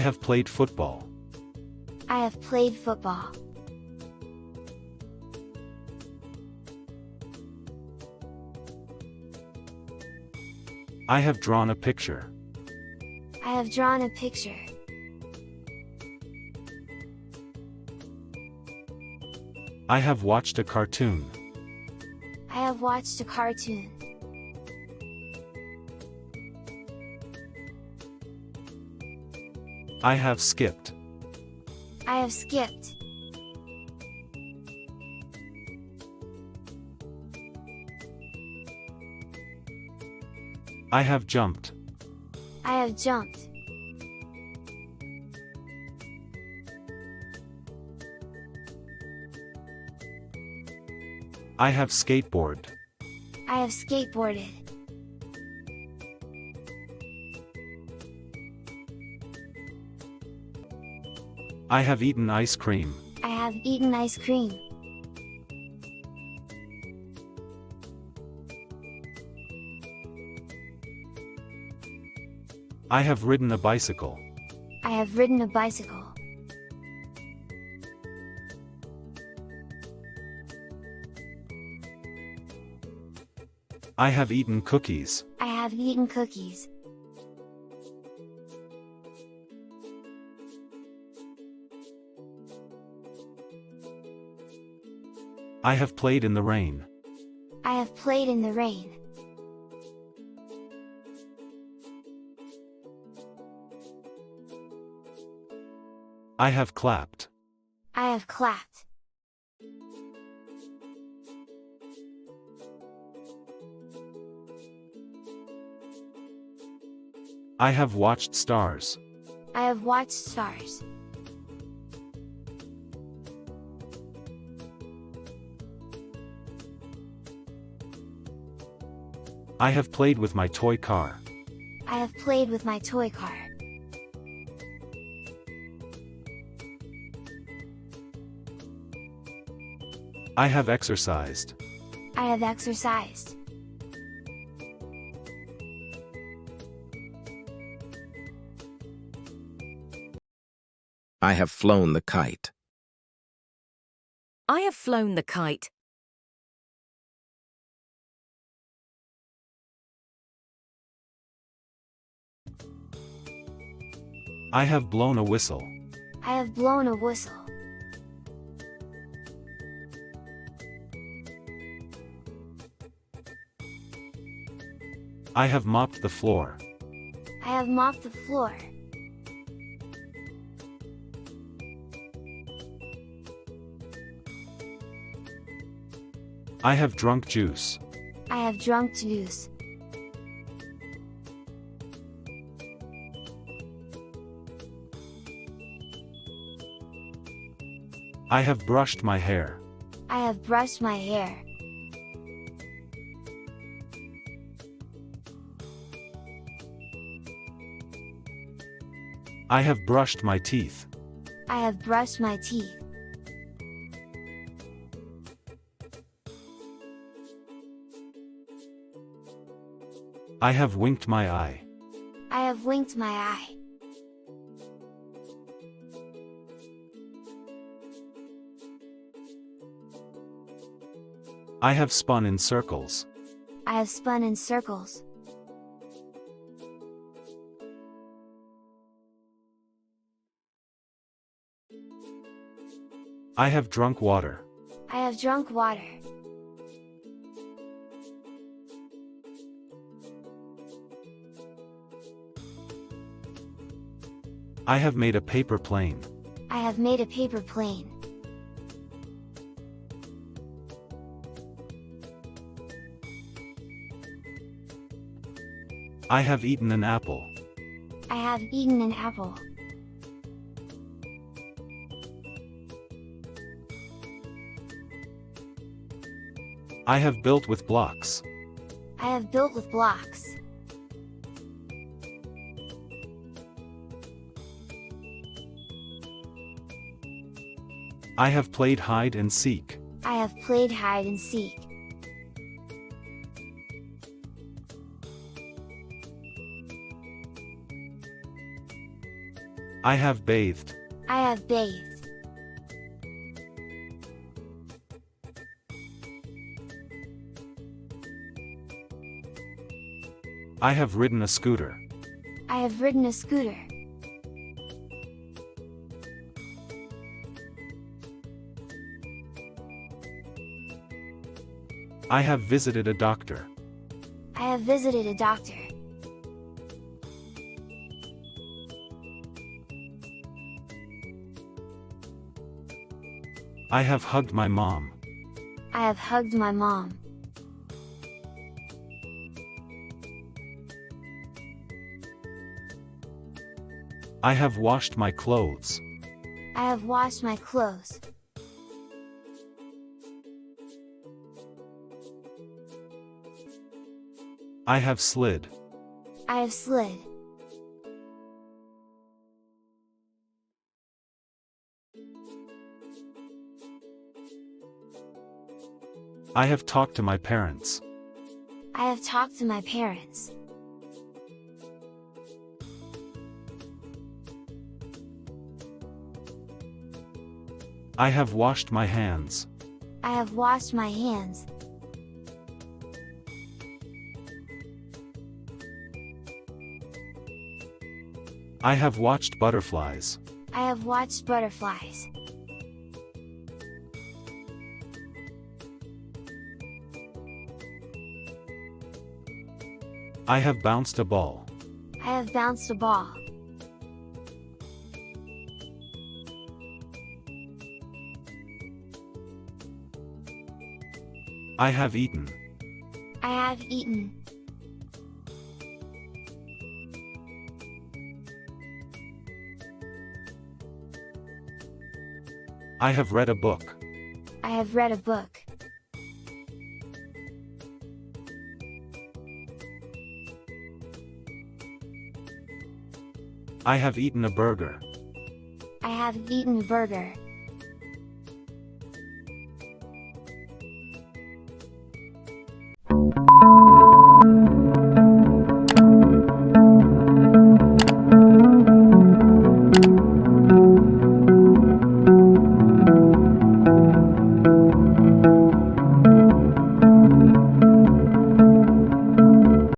have played football. I have played football. I have drawn a picture. I have drawn a picture. I have watched a cartoon. I have watched a cartoon. I have skipped. I have skipped. I have jumped. I have jumped. I have skateboarded. I have skateboarded. I have eaten ice cream. I have eaten ice cream. I have ridden a bicycle. I have ridden a bicycle. I have eaten cookies. I have eaten cookies. I have played in the rain. I have played in the rain. I have clapped. I have clapped. I have watched stars. I have watched stars. I have played with my toy car. I have played with my toy car. I have exercised. I have exercised. I have flown the kite. I have flown the kite. I have blown a whistle. I have blown a whistle. I have mopped the floor. I have mopped the floor. I have drunk juice. I have drunk juice. I have brushed my hair. I have brushed my hair. I have brushed my teeth. I have brushed my teeth. I have winked my eye. I have winked my eye. I have spun in circles. I have spun in circles. I have drunk water. I have drunk water. I have made a paper plane. I have made a paper plane. I have eaten an apple. I have eaten an apple. I have built with blocks. I have built with blocks. I have played hide and seek. I have played hide and seek. I have bathed. I have bathed. I have ridden a scooter. I have ridden a scooter. I have visited a doctor. I have visited a doctor. I have hugged my mom. I have hugged my mom. I have washed my clothes. I have washed my clothes. I have slid. I have slid. I have talked to my parents. I have talked to my parents. I have washed my hands. I have washed my hands. I have watched butterflies. I have watched butterflies. I have bounced a ball. I have bounced a ball. I have eaten. I have eaten. I have read a book. I have read a book. I have eaten a burger. I have eaten a burger.